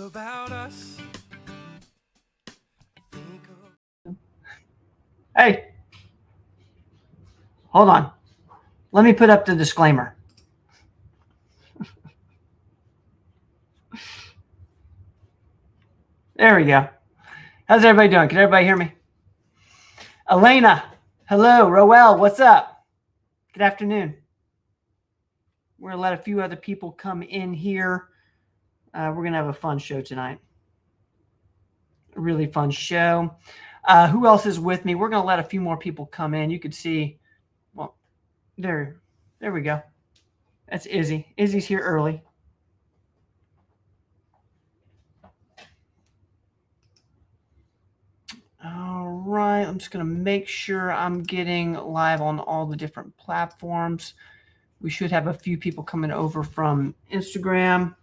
about us. Hey, hold on. Let me put up the disclaimer. There we go. How's everybody doing? Can everybody hear me? Elena, hello. Roel, what's up? Good afternoon. We're going to let a few other people come in here. We're going to have a fun show tonight. A really fun show. Who else is with me? We're going to let a few more people come in. You could see, well, there we go. That's Izzy. Izzy's here early. All right, I'm just going to make sure I'm getting live on all the different platforms. We should have a few people coming over from Instagram.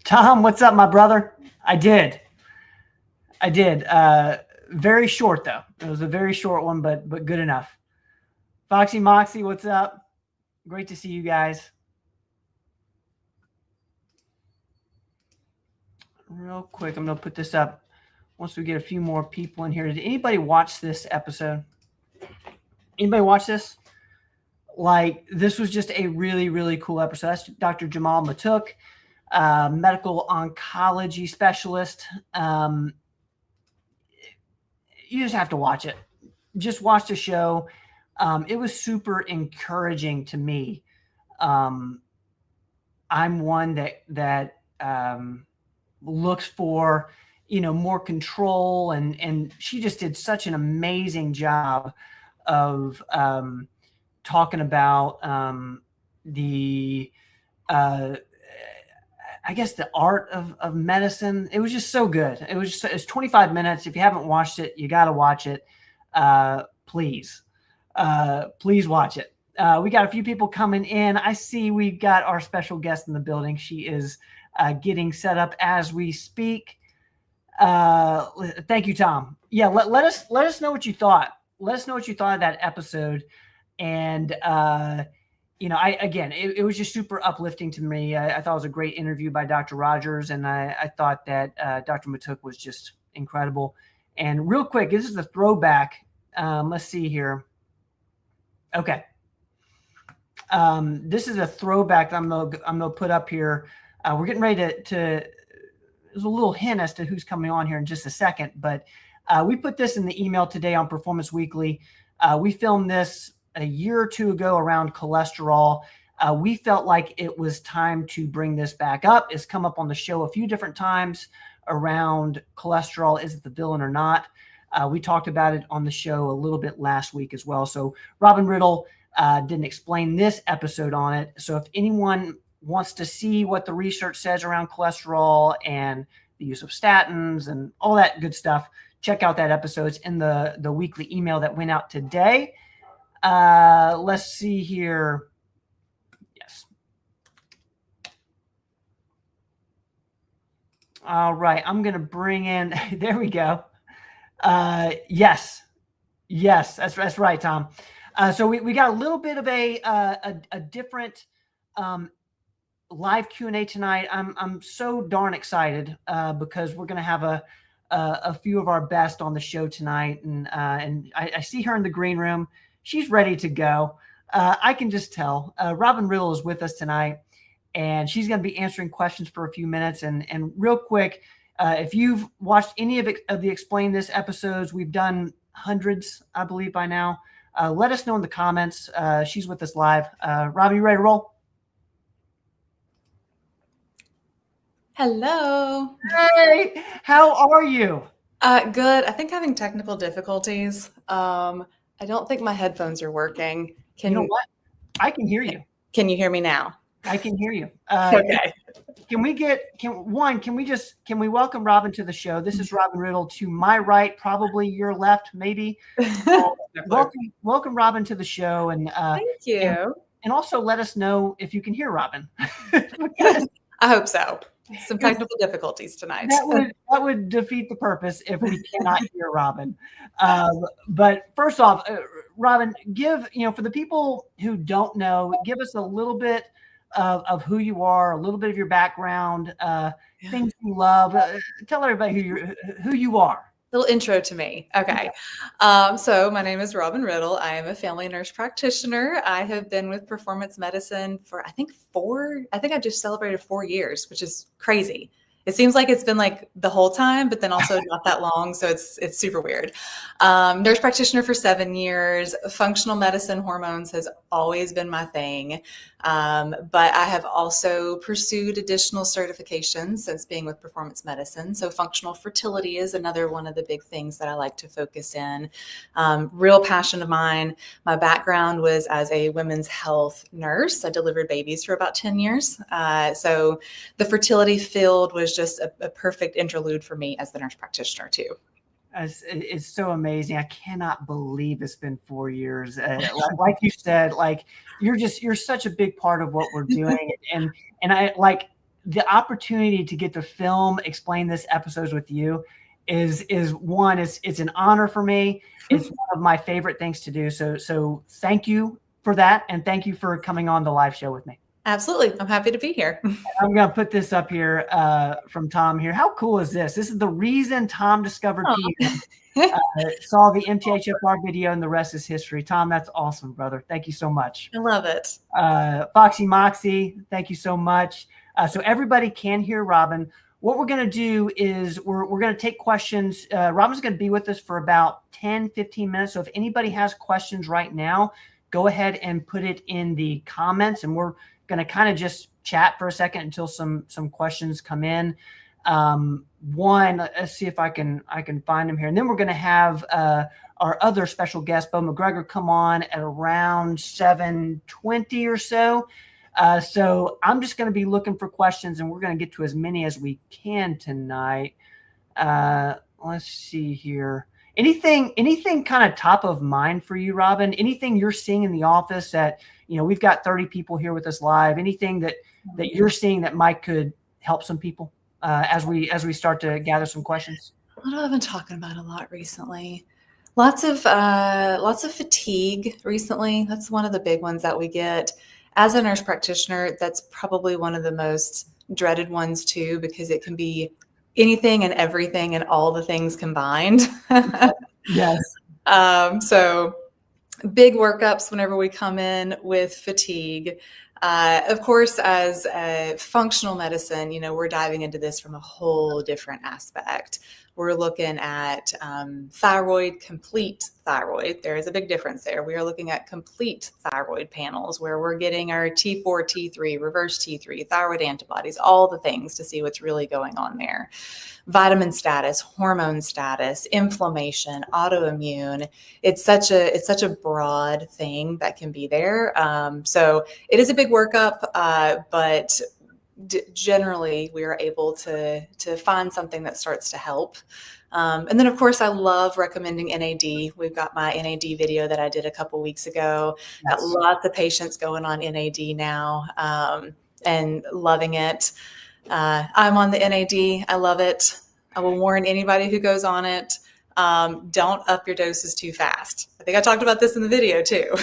Tom, what's up, my brother? I did. Very short, though. It was a very short one, but good enough. Foxy Moxie, what's up? Great to see you guys. Real quick, I'm going to put this up once we get a few more people in here. Did anybody watch this episode? Anybody watch this? Like, this was just a really, really cool episode. That's Dr. Jamal Matuk, medical oncology specialist. You just have to watch it. Just watch the show. It was super encouraging to me. I'm one that looks for, more control, and she just did such an amazing job of talking about the I guess the art of medicine. It was just so good. It's 25 minutes. If you haven't watched it, you got to watch it. Please watch it. We got a few people coming in. I see we've got our special guest in the building. She is getting set up as we speak. Thank you, Tom. Yeah, let us know what you thought. Let us know what you thought of that episode. And it was just super uplifting to me. I thought it was a great interview by Dr. Rogers, and I thought that Dr. Matuk was just incredible. And real quick, this is a throwback. Let's see here. Okay. This is a throwback that I'm gonna put up here. We're getting ready to there's a little hint as to who's coming on here in just a second, but we put this in the email today on Performance Weekly. We filmed this a year or two ago around cholesterol. We felt like it was time to bring this back up. It's come up on the show a few different times around cholesterol. Is it the villain or not? We talked about it on the show a little bit last week as well. So Robin Riddle didn't explain this episode on it. So if anyone wants to see what the research says around cholesterol and the use of statins and all that good stuff, check out that episode. It's in the weekly email that went out today. Let's see here. Yes. All right. I'm going to bring in, there we go. Yes, that's right, Tom. So we got a little bit of a different live Q&A tonight. I'm so darn excited because we're going to have a few of our best on the show tonight, and I see her in the green room. She's ready to go. I can just tell. Robin Riddle is with us tonight, and she's going to be answering questions for a few minutes. And real quick, if you've watched any of the Explain This episodes, we've done hundreds, I believe, by now. Let us know in the comments. She's with us live. Robin, you ready to roll? Hello. Hey, how are you? Good. I think having technical difficulties. I don't think my headphones are working. You know what? I can hear you. Can you hear me now? I can hear you. Okay. Can we welcome Robin to the show? This is Robin Riddle to my right, probably your left, maybe. Welcome Robin to the show, and thank you. And also let us know if you can hear Robin. I hope so. Some technical difficulties tonight. That would defeat the purpose if we cannot hear Robin. But first off, Robin, for the people who don't know, give us a little bit of who you are, a little bit of your background, Yeah. things you love. Tell everybody who you are. Little intro to me. Okay. So my name is Robin Riddle. I am a family nurse practitioner. I have been with performance medicine for, I think I just celebrated 4 years, which is crazy. It seems like it's been like the whole time, but then also not that long. So it's super weird. Nurse practitioner for 7 years. Functional medicine, hormones has always been my thing. But I have also pursued additional certifications since being with performance medicine. So functional fertility is another one of the big things that I like to focus in. Real passion of mine. My background was as a women's health nurse. I delivered babies for about 10 years. So the fertility field was just a perfect interlude for me as the nurse practitioner too. It's so amazing. I cannot believe it's been 4 years. Like you said, like you're such a big part of what we're doing, and I like the opportunity to get to film, explain this episodes with you is one. It's an honor for me. It's one of my favorite things to do. So thank you for that, and thank you for coming on the live show with me. Absolutely. I'm happy to be here. I'm going to put this up here from Tom here. How cool is this? This is the reason Tom discovered PM. Saw the MTHFR video, and the rest is history. Tom, that's awesome, brother. Thank you so much. I love it. Foxy Moxie, thank you so much. So everybody can hear Robin. What we're going to do is we're going to take questions. Robin's going to be with us for about 10, 15 minutes. So if anybody has questions right now, go ahead and put it in the comments, and we're going to kind of just chat for a second until some questions come in. One, let's see if I can find them here, and then we're going to have our other special guest, Bo McGregor, come on at around 7:20 or so. So I'm just going to be looking for questions, and we're going to get to as many as we can tonight. Let's see here. Anything kind of top of mind for you, Robin? Anything you're seeing in the office that, we've got 30 people here with us live. Anything that you're seeing that might could help some people as we start to gather some questions? What have I been talking about a lot recently? Lots of fatigue recently. That's one of the big ones that we get. As a nurse practitioner, that's probably one of the most dreaded ones too, because it can be anything and everything and all the things combined. Yes. So big workups whenever we come in with fatigue. Of course, as a functional medicine, we're diving into this from a whole different aspect. We're looking at thyroid, complete thyroid. There is a big difference there. We are looking at complete thyroid panels where we're getting our T4, T3, reverse T3, thyroid antibodies, all the things to see what's really going on there. Vitamin status, hormone status, inflammation, autoimmune. It's such a broad thing that can be there. So it is a big workup, but generally we are able to find something that starts to help. And then of course I love recommending NAD. We've got my NAD video that I did a couple weeks ago. Yes. Got lots of patients going on NAD now, and loving it. I'm on the NAD. I love it. I will warn anybody who goes on it, don't up your doses too fast. I think I talked about this in the video too.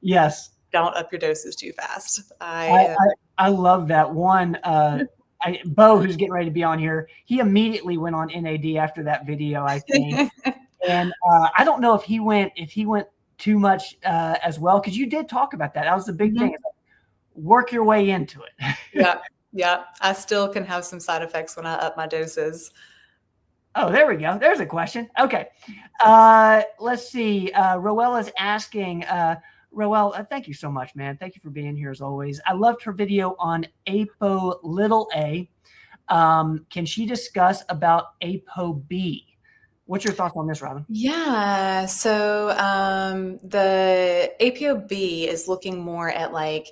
Yes. Don't up your doses too fast. I love that one. Bo, who's getting ready to be on here, he immediately went on NAD after that video, I think. And I don't know if he went too much as well, because you did talk about that. That was the big thing. Work your way into it. Yeah. I still can have some side effects when I up my doses. Oh, there we go. There's a question. Okay. Let's see. Roel is asking, Roel, thank you so much, man. Thank you for being here as always. I loved her video on ApoA. Can she discuss about ApoB? What's your thoughts on this, Robin? Yeah. So the ApoB is looking more at like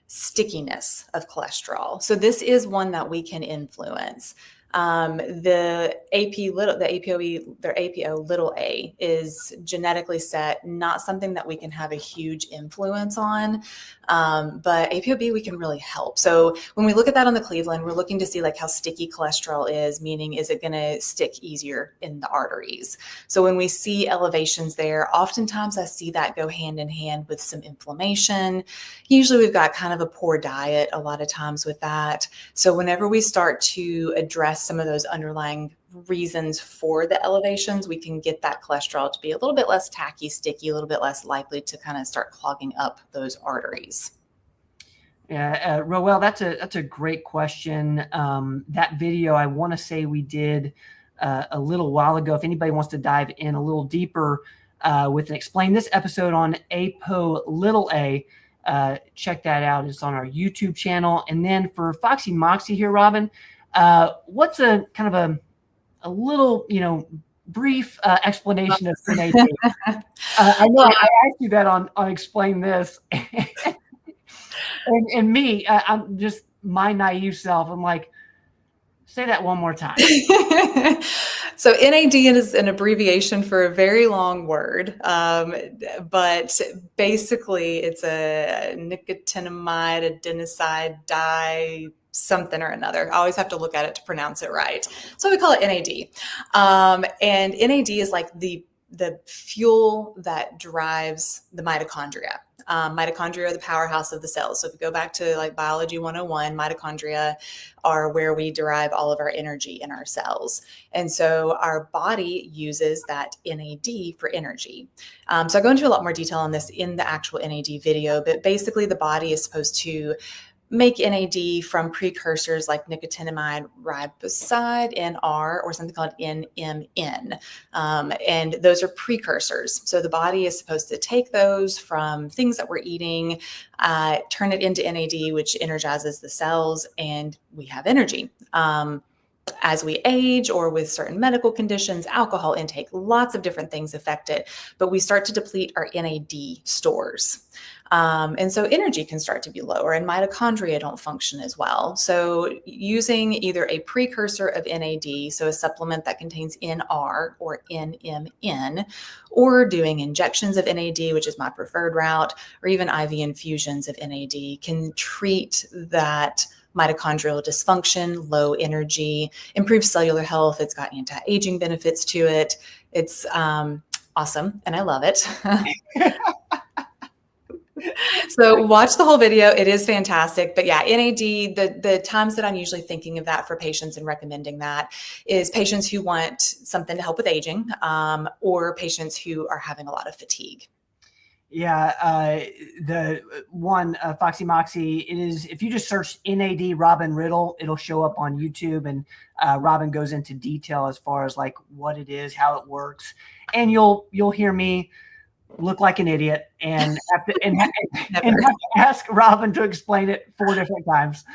stickiness of cholesterol. So this is one that we can influence. The APO little a is genetically set, not something that we can have a huge influence on. But APOB, we can really help. So when we look at that on the Cleveland, we're looking to see like how sticky cholesterol is, meaning is it going to stick easier in the arteries? So when we see elevations there, oftentimes I see that go hand in hand with some inflammation. Usually we've got kind of a poor diet a lot of times with that. So whenever we start to address some of those underlying reasons for the elevations, we can get that cholesterol to be a little bit less tacky, sticky, a little bit less likely to kind of start clogging up those arteries. Yeah, Roel, that's a great question. That video, I want to say we did a little while ago. If anybody wants to dive in a little deeper with an explain this episode on APO little a, check that out. It's on our YouTube channel. And then for Foxy Moxie here, Robin, what's a kind of a little, brief explanation of NAD? I know I asked you that on Explain This. And me, I'm just my naive self. I'm like, say that one more time. So NAD is an abbreviation for a very long word, but basically it's a nicotinamide adenoside di something or another. I always have to look at it to pronounce it right. So we call it NAD. And NAD is like the fuel that drives the mitochondria. Mitochondria are the powerhouse of the cells. So if you go back to like biology 101, mitochondria are where we derive all of our energy in our cells. And so our body uses that NAD for energy. So I go into a lot more detail on this in the actual NAD video, but basically the body is supposed to make NAD from precursors like nicotinamide riboside, NR, or something called NMN. And those are precursors. So the body is supposed to take those from things that we're eating, turn it into NAD, which energizes the cells, and we have energy. As we age or with certain medical conditions, alcohol intake, lots of different things affect it, but we start to deplete our NAD stores. And so energy can start to be lower and mitochondria don't function as well. So using either a precursor of NAD, so a supplement that contains NR or NMN, or doing injections of NAD, which is my preferred route, or even IV infusions of NAD can treat that mitochondrial dysfunction, low energy, improve cellular health. It's got anti-aging benefits to it. It's awesome, and I love it. So watch the whole video. It is fantastic. But yeah, NAD, the times that I'm usually thinking of that for patients and recommending that is patients who want something to help with aging, or patients who are having a lot of fatigue. Yeah, the one, Foxy Moxie, it is, if you just search NAD Robin Riddle, it'll show up on YouTube, and Robin goes into detail as far as like what it is, how it works, and you'll hear me look like an idiot and have to ask Robin to explain it 4 different times.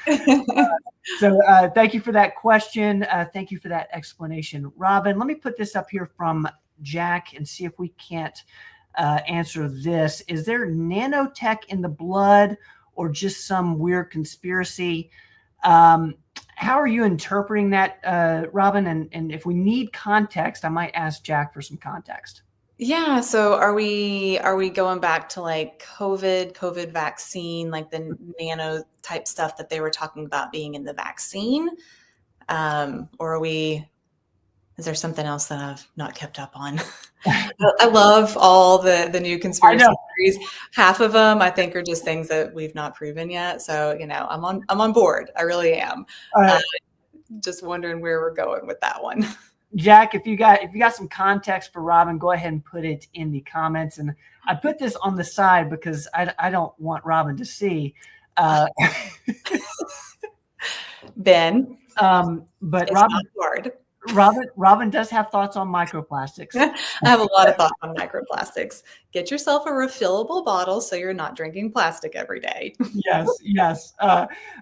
So thank you for that question. Thank you for that explanation, Robin. Let me put this up here from Jack and see if we can't answer this. Is there nanotech in the blood or just some weird conspiracy? How are you interpreting that, Robin? And if we need context, I might ask Jack for some context. Yeah. So are we going back to like COVID vaccine, like the nano type stuff that they were talking about being in the vaccine? Or is there something else that I've not kept up on? I love all the new conspiracy theories. Half of them I think are just things that we've not proven yet. So, I'm on board. I really am. Just wondering where we're going with that one. Jack, if you got some context for Robin, go ahead and put it in the comments. And I put this on the side because I don't want Robin to see. Ben, but it's not hard. Robin does have thoughts on microplastics. I have a lot of thoughts on microplastics. Get yourself a refillable bottle so you're not drinking plastic every day. Yes.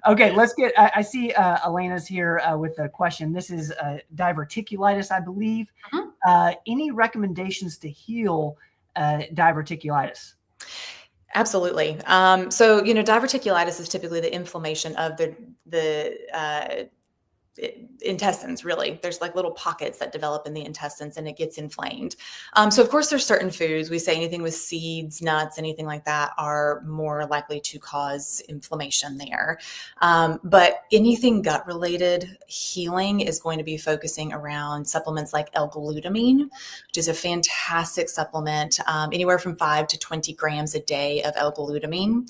Okay, let's get, I see Elena's here with a question. This is diverticulitis, I believe. Any recommendations to heal diverticulitis? Absolutely. So, diverticulitis is typically the inflammation of the intestines. Really, there's like little pockets that develop in the intestines, and it gets inflamed. So of course there's certain foods, we say anything with seeds, nuts, anything like that are more likely to cause inflammation there. But anything gut related, healing is going to be focusing around supplements like L-glutamine, which is a fantastic supplement, anywhere from 5 to 20 grams a day of L-glutamine.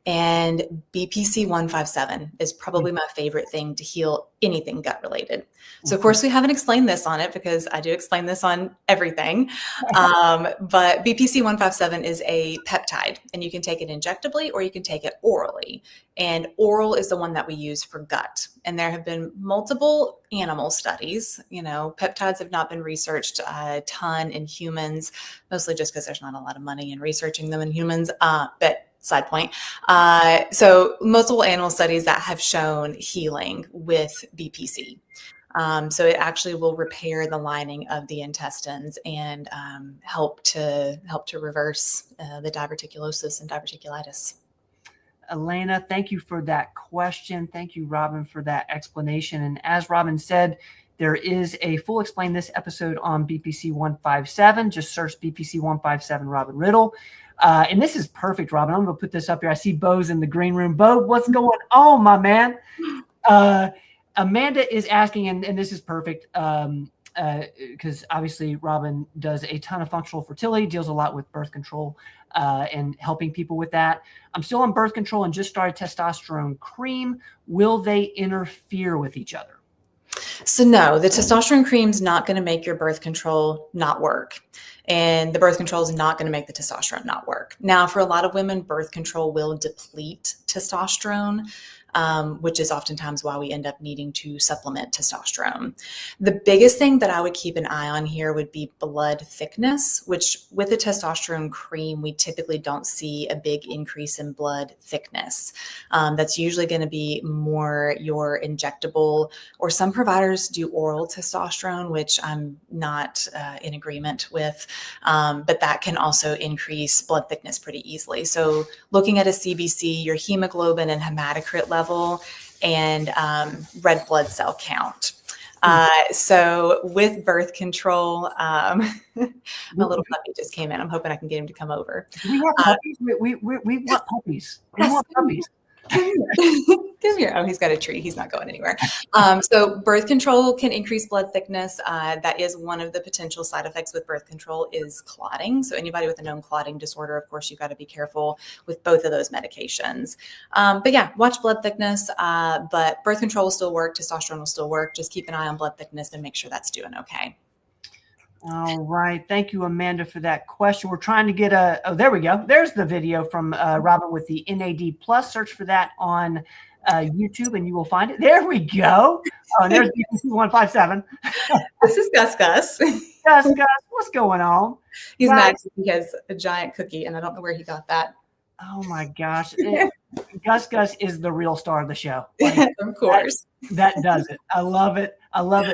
And BPC 157 is probably my favorite thing to heal anything gut related. So of course we haven't explained this on it because I do explain this on everything. But BPC 157 is a peptide, and you can take it injectably or you can take it orally. And oral is the one that we use for gut. And there have been multiple animal studies. Peptides have not been researched a ton in humans, mostly just because there's not a lot of money in researching them in humans. But side point. So multiple animal studies that have shown healing with BPC. So it actually will repair the lining of the intestines and help to reverse the diverticulosis and diverticulitis. Elena, thank you for that question. Thank you, Robin, for that explanation. And as Robin said, there is a full Explain This episode on BPC 157. Just search BPC 157 Robin Riddle. And this is perfect, Robin. I'm going to put this up here. I see Bo's in the green room. Bo, what's going on, my man? Amanda is asking, and this is perfect, because obviously Robin does a ton of functional fertility, deals a lot with birth control and helping people with that. I'm still on birth control and just started testosterone cream. Will they interfere with each other? So no, the testosterone cream is not going to make your birth control not work. And the birth control is not going to make the testosterone not work. Now, for a lot of women, birth control will deplete testosterone, which is oftentimes why we end up needing to supplement testosterone. The biggest thing that I would keep an eye on here would be blood thickness, which with the testosterone cream, we typically don't see a big increase in blood thickness. That's usually going to be more your injectable, or some providers do oral testosterone, which I'm not in agreement with, but that can also increase blood thickness pretty easily. So looking at a CBC, your hemoglobin and hematocrit level, and red blood cell count. So with birth control, my little puppy just came in. I'm hoping I can get him to come over. Do we have puppies? We want puppies. We want puppies. Come here. Oh, he's got a tree. He's not going anywhere. So birth control can increase blood thickness. That is one of the potential side effects with birth control is clotting. So anybody with a known clotting disorder, of course, you've got to be careful with both of those medications. But yeah, watch blood thickness. But birth control will still work. Testosterone will still work. Just keep an eye on blood thickness and make sure that's doing okay. All right. Thank you, Amanda, for that question. We're trying to get there we go. There's the video from Robin with the NAD plus. Search for that on YouTube and you will find it. There we go. Oh, there's BPC 157. This is Gus. Gus, what's going on? He's mad because he has a giant cookie and I don't know where he got that. Oh my gosh. Gus is the real star of the show. Like, of course. That does it. I love it.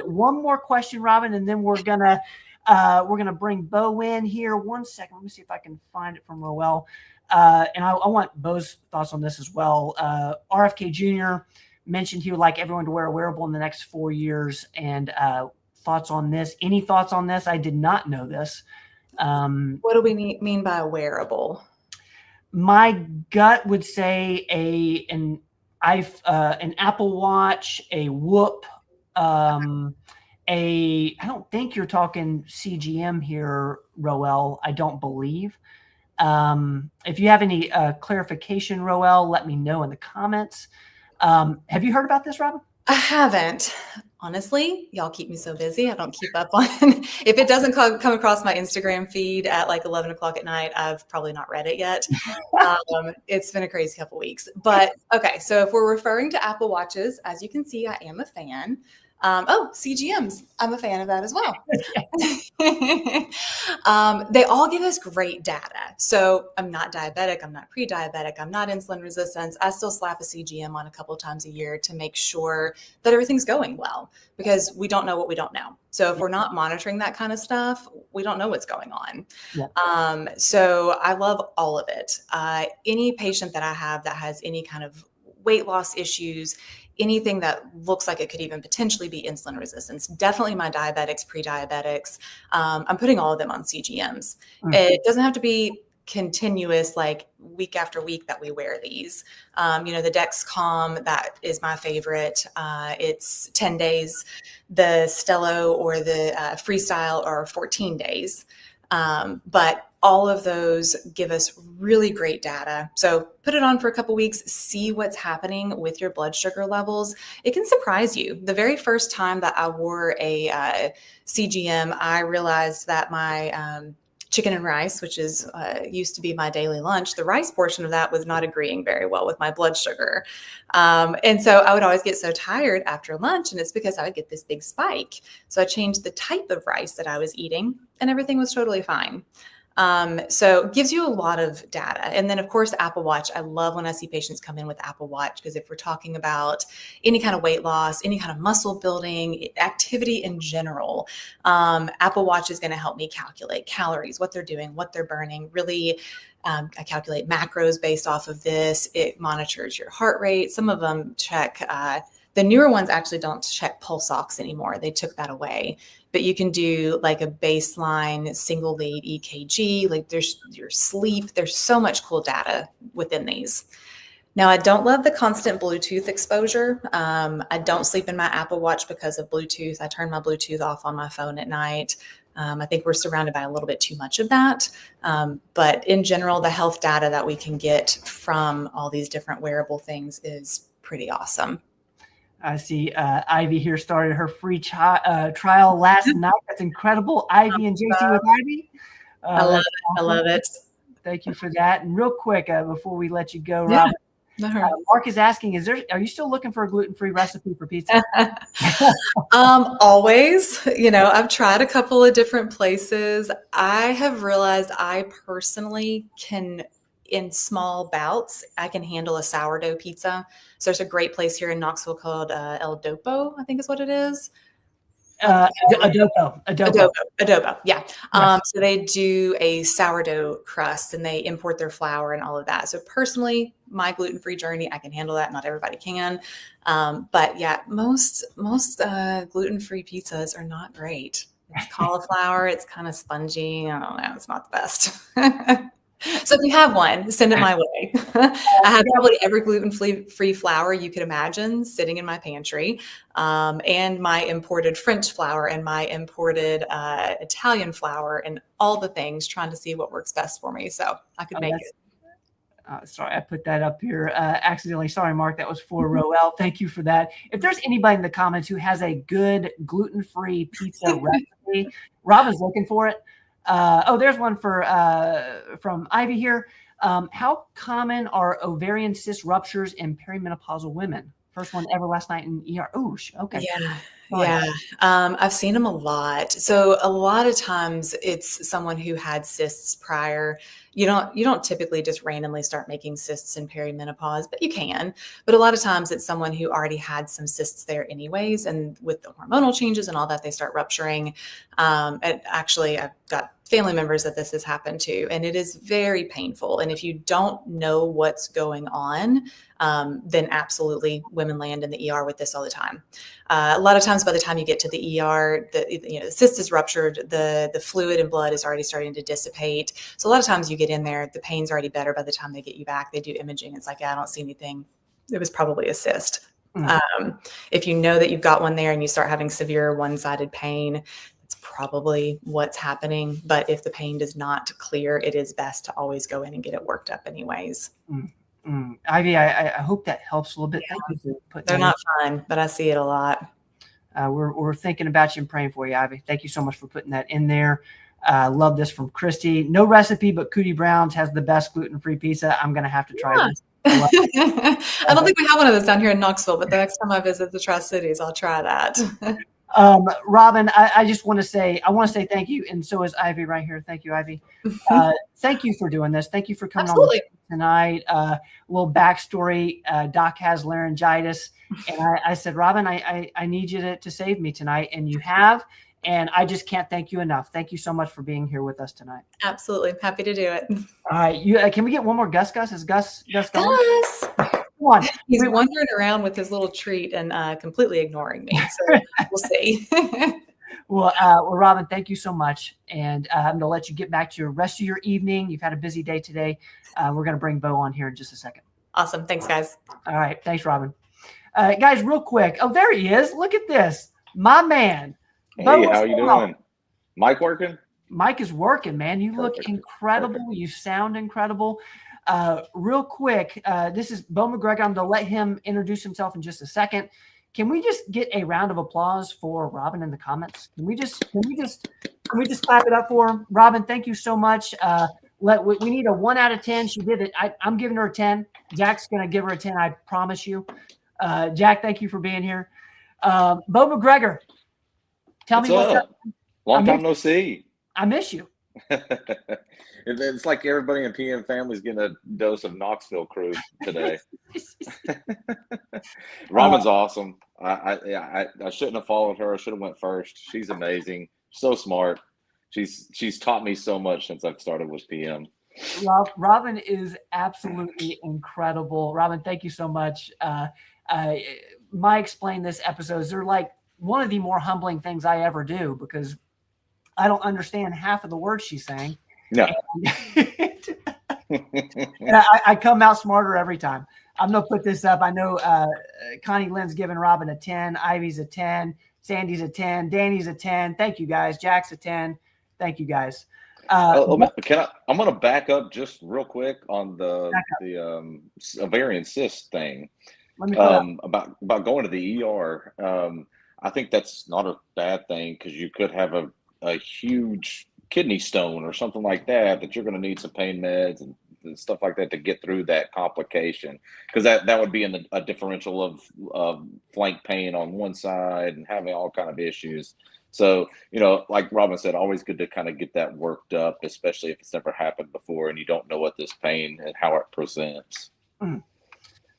One more question, Robin, and then we're gonna bring Bo in here. 1 second. Let me see if I can find it from Roel. And I want Bo's thoughts on this as well. RFK Jr. mentioned he would like everyone to wear a wearable in the next 4 years. And thoughts on this? Any thoughts on this? I did not know this. What do we mean by a wearable? My gut would say an Apple Watch, a Whoop, I don't think you're talking CGM here, Roel. I don't believe. If you have any clarification, Roel, let me know in the comments. Have you heard about this, Robin? I haven't. Honestly, y'all keep me so busy. I don't keep up on if it doesn't come across my Instagram feed at like 11 o'clock at night, I've probably not read it yet. It's been a crazy couple weeks. But okay, so if we're referring to Apple Watches, as you can see, I am a fan. CGMs. I'm a fan of that as well. They all give us great data. So I'm not diabetic. I'm not pre-diabetic. I'm not insulin resistant. I still slap a CGM on a couple of times a year to make sure that everything's going well, because we don't know what we don't know. So if we're not monitoring that kind of stuff, we don't know what's going on. Yeah. So I love all of it. Any patient that I have that has any kind of weight loss issues, anything that looks like it could even potentially be insulin resistance. Definitely my diabetics, pre-diabetics. I'm putting all of them on CGMs. It doesn't have to be continuous, like week after week that we wear these. The Dexcom, that is my favorite. It's 10 days. The Stello or the Freestyle are 14 days. But all of those give us really great data. So put it on for a couple weeks, see what's happening with your blood sugar levels. It can surprise you. The very first time that I wore a CGM, I realized that my chicken and rice, which is used to be my daily lunch, the rice portion of that was not agreeing very well with my blood sugar. And so I would always get so tired after lunch, and it's because I would get this big spike. So I changed the type of rice that I was eating, and everything was totally fine. So it gives you a lot of data. And then of course, Apple Watch. I love when I see patients come in with Apple Watch, because if we're talking about any kind of weight loss, any kind of muscle building, activity in general, Apple Watch is going to help me calculate calories, what they're doing, what they're burning. Really, I calculate macros based off of this. It monitors your heart rate. Some of them check, the newer ones actually don't check pulse ox anymore. They took that away. But you can do like a baseline single lead EKG, like there's your sleep. There's so much cool data within these. Now, I don't love the constant Bluetooth exposure. I don't sleep in my Apple Watch because of Bluetooth. I turn my Bluetooth off on my phone at night. I think we're surrounded by a little bit too much of that. But in general, the health data that we can get from all these different wearable things is pretty awesome. I see Ivy here started her free trial last night. That's incredible. Ivy and JC with Ivy. I love it. Awesome. I love it. Thank you for that. And real quick, before we let you go, Robin, Mark is asking, are you still looking for a gluten-free recipe for pizza? Always. I've tried a couple of different places. I have realized I personally can, in small bouts, I can handle a sourdough pizza. So there's a great place here in Knoxville called El Dopo, I think is what it is. Adobo. Yeah. Yes. So they do a sourdough crust, and they import their flour and all of that. So personally, my gluten-free journey, I can handle that. Not everybody can. But yeah, most gluten-free pizzas are not great. It's cauliflower. It's kind of spongy. I don't know. It's not the best. So if you have one, send it my way. I have probably every gluten-free flour you could imagine sitting in my pantry, and my imported French flour and my imported Italian flour and all the things, trying to see what works best for me. So I could make it. Sorry, I put that up here accidentally. Sorry, Mark, that was for Roel. Thank you for that. If there's anybody in the comments who has a good gluten-free pizza recipe, Robin's looking for it. There's one from Ivy here. How common are ovarian cyst ruptures in perimenopausal women? First one ever last night in ER. Oh, okay. Yeah. I've seen them a lot. So a lot of times it's someone who had cysts prior. You don't typically just randomly start making cysts in perimenopause, but you can. But a lot of times it's someone who already had some cysts there anyways, and with the hormonal changes and all that, they start rupturing. And actually, I've got family members that this has happened to, and it is very painful. And if you don't know what's going on, then absolutely women land in the ER with this all the time. A lot of times by the time you get to the ER, the cyst is ruptured, the fluid and blood is already starting to dissipate. So a lot of times you get in there, the pain's already better by the time they get you back. They do imaging. It's like, I don't see anything. It was probably a cyst. If you know that you've got one there and you start having severe one-sided pain, it's probably what's happening. But if the pain does not clear, it is best to always go in and get it worked up anyways. Ivy, I hope that helps a little bit. Yeah. They're not fun, but I see it a lot. We're thinking about you and praying for you, Ivy. Thank you so much for putting that in there. Love this from Christy. No recipe, but Cootie Brown's has the best gluten-free pizza. I'm going to have to try this. I don't think we have one of those down here in Knoxville, but the next time I visit the Tri-Cities, I'll try that. Robin, I just want to say, thank you. And so is Ivy right here. Thank you, Ivy. Thank you for doing this. Thank you for coming on tonight. A little backstory. Doc has laryngitis. And I said, Robin, I need you to save me tonight. And you have. And I just can't thank you enough. Thank you so much for being here with us tonight. Absolutely. Happy to do it. All right. Can we get one more Gus? Is Gus going? Gus. Come on. He's wandering around with his little treat and completely ignoring me. So we'll see. Well, Robin, thank you so much. And I'm going to let you get back to your rest of your evening. You've had a busy day today. We're going to bring Bo on here in just a second. Awesome. Thanks, guys. All right. Thanks, Robin. Guys, real quick. Oh, there he is. Look at this. My man. Hey, Bo, how you doing? Mic working? Mic is working, man. You Perfect. look incredible. Perfect. You sound incredible. Real quick, this is Bo McGregor. I'm going to let him introduce himself in just a second. Can we just get a round of applause for Robin in the comments? Can we just clap it up for him? Robin, thank you so much. We need a 1 out of 10. She did it. I'm giving her a 10. Jack's going to give her a 10. I promise you. Jack, thank you for being here. Bo McGregor, tell me what's up. Long time no see. I miss you. It's like everybody in PM Family's getting a dose of Knoxville crew today. Robin's awesome. I shouldn't have followed her. I should have went first. She's amazing. So smart. She's taught me so much since I've started with PM. Robin is absolutely incredible. Robin, thank you so much. My Explain This episodes, they're like one of the more humbling things I ever do because I don't understand half of the words she's saying. No. And I come out smarter every time. I'm going to put this up. I know Connie Lynn's giving Robin a 10. Ivy's a 10. Sandy's a 10. Danny's a 10. Thank you, guys. Jack's a 10. Thank you, guys. I'm going to back up just real quick on the ovarian cyst thing. Let me about going to the ER. I think that's not a bad thing because you could have a huge kidney stone or something like that you're going to need some pain meds and stuff like that to get through that complication, because that would be in a differential of flank pain on one side and having all kind of issues. So, like Robin said, always good to kind of get that worked up, especially if it's never happened before and you don't know what this pain and how it presents.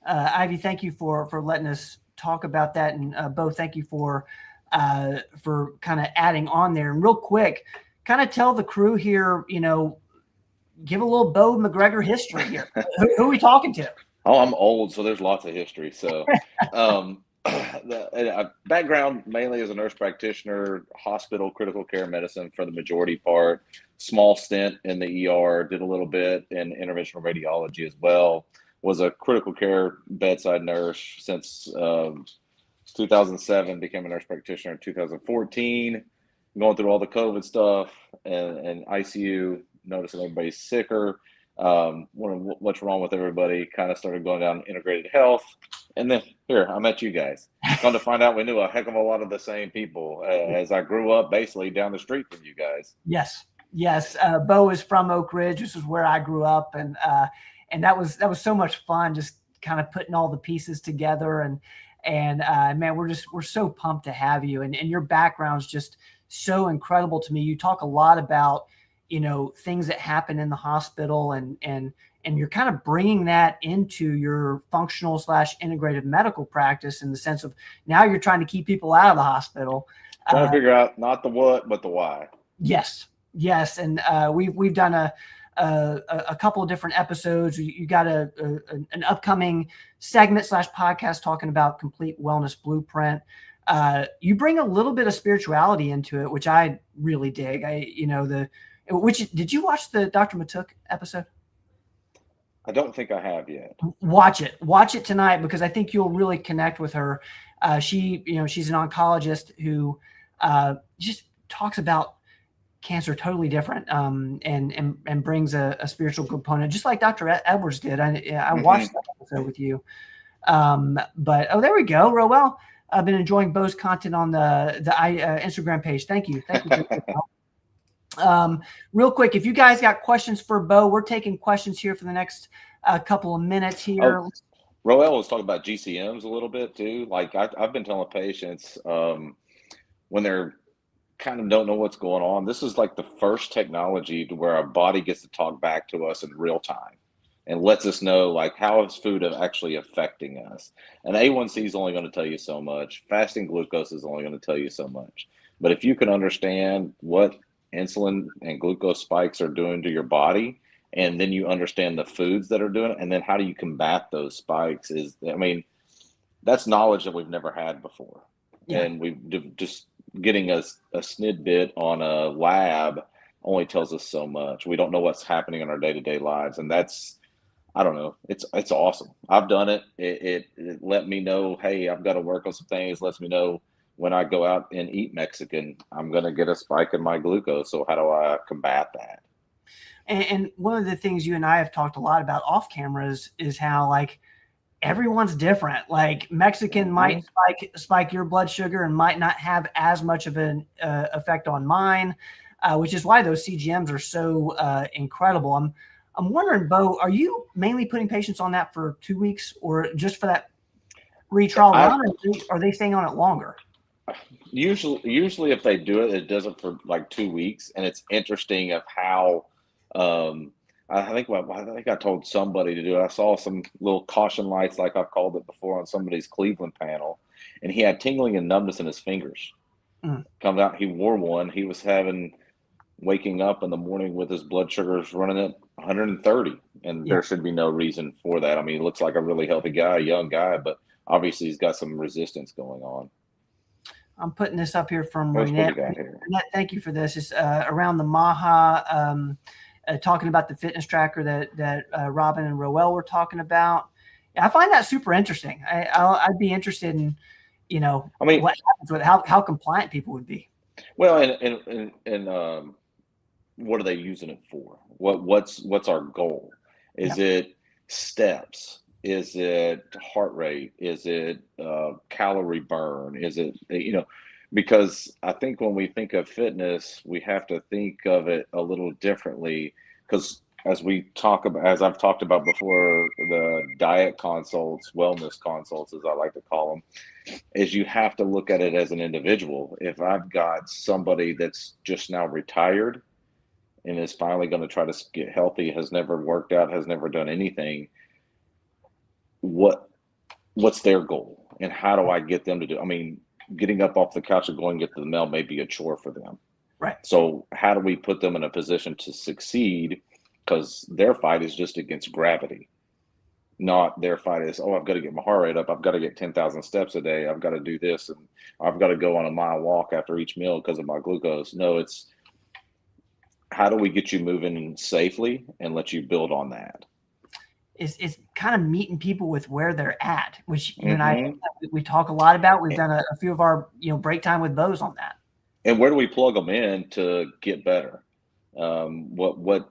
Ivy, thank you for letting us talk about that. And Bo, thank you for kind of adding on there. And real quick, kind of tell the crew here, give a little Bo McGregor history here. Who are we talking to? Oh, I'm old, so there's lots of history. So background mainly as a nurse practitioner, hospital, critical care medicine for the majority part, small stint in the ER, did a little bit in interventional radiology as well, was a critical care bedside nurse since 2007, became a nurse practitioner in 2014, going through all the COVID stuff and ICU, noticing everybody's sicker, what's wrong with everybody, kind of started going down integrated health. And then here, I met you guys. Come to find out we knew a heck of a lot of the same people as I grew up basically down the street from you guys. Yes. Bo is from Oak Ridge, which is where I grew up. And that was so much fun, just kind of putting all the pieces together. And man, we're so pumped to have you. And your background's just so incredible to me. You talk a lot about, things that happen in the hospital and you're kind of bringing that into your functional / integrative medical practice in the sense of now you're trying to keep people out of the hospital. Trying to figure out not the what, but the why. Yes. And we've done a couple of different episodes. You got an upcoming segment / podcast talking about complete wellness blueprint. You bring a little bit of spirituality into it, which I really dig. Did you watch the Dr. Matuk episode? I don't think I have yet. Watch it tonight, because I think you'll really connect with her. She's an oncologist who just talks about cancer totally different, and brings a spiritual component, just like Dr. Edwards did. I watched that episode with you. But there we go, Roel. I've been enjoying Bo's content on the Instagram page. Thank you. Real quick, if you guys got questions for Bo, we're taking questions here for the next couple of minutes here. Roel was talking about GCMs a little bit too. Like I've been telling patients when they're kind of don't know what's going on, this is like the first technology to where our body gets to talk back to us in real time and lets us know like how is food actually affecting us. And A1C is only going to tell you so much. Fasting glucose is only going to tell you so much. But if you can understand what insulin and glucose spikes are doing to your body and then you understand the foods that are doing it, and then how do you combat those spikes? I mean, that's knowledge that we've never had before, Yeah. and just getting a snidbit on a lab only tells us so much. We don't know what's happening in our day-to-day lives, and that's, I don't know. It's awesome. I've done it. It let me know, hey, I've got to work on some things. Lets me know when I go out and eat Mexican, I'm gonna get a spike in my glucose. So how do I combat that? And one of the things you and I have talked a lot about off cameras is how like everyone's different. Like Mexican might spike your blood sugar and might not have as much of an effect on mine, which is why those CGMs are so incredible. I'm wondering, Bo, are you mainly putting patients on that for 2 weeks or just for that retrial run, or are they staying on it longer? Usually if they do it, it does it for like 2 weeks, and it's interesting of how. I think I told somebody to do it. I saw some little caution lights, like I've called it before, on somebody's Cleveland panel, and he had tingling and numbness in his fingers. Comes out, he wore one. He was waking up in the morning with his blood sugars running at 130, and there should be no reason for that. I mean, he looks like a really healthy guy, young guy, but obviously he's got some resistance going on. I'm putting this up here from Renette. Renette, thank you for this. It's around the Maha, talking about the fitness tracker that Robin and Roel were talking about. I find that super interesting. I'd be interested in, what happens with how compliant people would be. Well, and what are they using it for? What's our goal? Is it steps? Is it heart rate? Is it calorie burn? Is it, because I think when we think of fitness, we have to think of it a little differently, because as I've talked about before, the diet consults, wellness consults, as I like to call them, is you have to look at it as an individual. If I've got somebody that's just now retired and is finally going to try to get healthy, has never worked out, has never done anything, what's their goal, and how do I get them to do? I mean, getting up off the couch and going to get to the mail may be a chore for them. Right. So how do we put them in a position to succeed? Because their fight is just against gravity. Not their fight is, oh, I've got to get my heart rate up. I've got to get 10,000 steps a day. I've got to do this. And I've got to go on a mile walk after each meal because of my glucose. No, it's how do we get you moving safely and let you build on that? It's kind of meeting people with where they're at, which you and I, we talk a lot about. We've done a few of our, break time with Bo's on that. And where do we plug them in to get better? What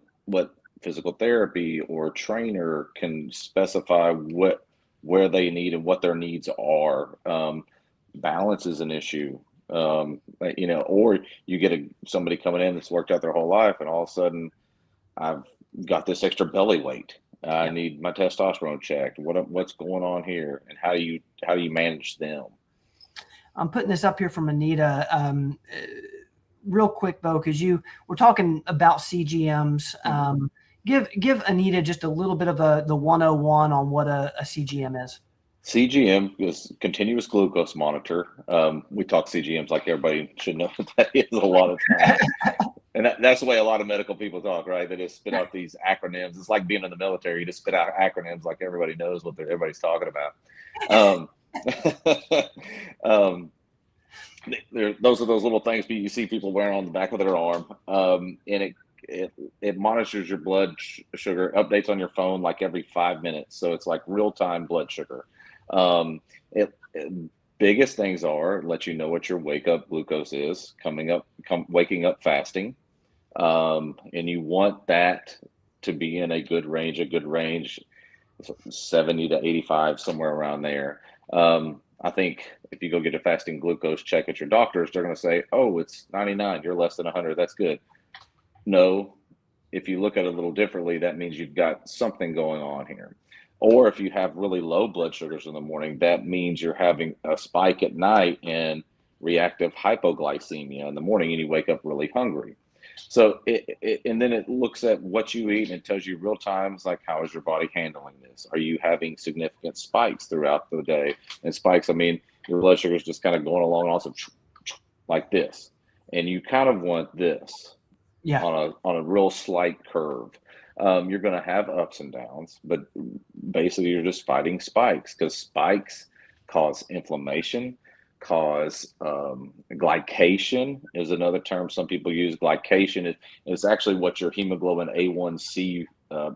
physical therapy or trainer can specify where they need and what their needs are? Balance is an issue. Or you get somebody coming in that's worked out their whole life, and all of a sudden, I've got this extra belly weight. I need my testosterone checked. What's going on here, and how do you manage them? I'm putting this up here from Anita. Real quick, Bo, because we're talking about CGMs. Give Anita just a little bit of the 101 on what a CGM is. CGM is continuous glucose monitor. We talk CGMs like everybody should know what that is a lot of times. And that's the way a lot of medical people talk, right? They just spit out these acronyms. It's like being in the military. You just spit out acronyms like everybody knows what everybody's talking about. Those are those little things you see people wearing on the back of their arm. And it monitors your blood sugar, updates on your phone like every 5 minutes. So it's like real-time blood sugar. Biggest things are let you know what your wake up glucose is waking up fasting. And you want that to be in a good range, 70 to 85, somewhere around there. I think if you go get a fasting glucose check at your doctor's, they're going to say, oh, it's 99. You're less than 100. That's good. No, if you look at it a little differently, that means you've got something going on here. Or if you have really low blood sugars in the morning, that means you're having a spike at night and reactive hypoglycemia in the morning, and you wake up really hungry. So and then it looks at what you eat and it tells you real time, like, how is your body handling this? Are you having significant spikes throughout the day? And spikes, I mean, your blood sugar is just kind of going along also like this. And you kind of want this on a real slight curve. You're going to have ups and downs, but basically you're just fighting spikes, because spikes cause inflammation, cause glycation is another term some people use. Glycation is actually what your hemoglobin A1C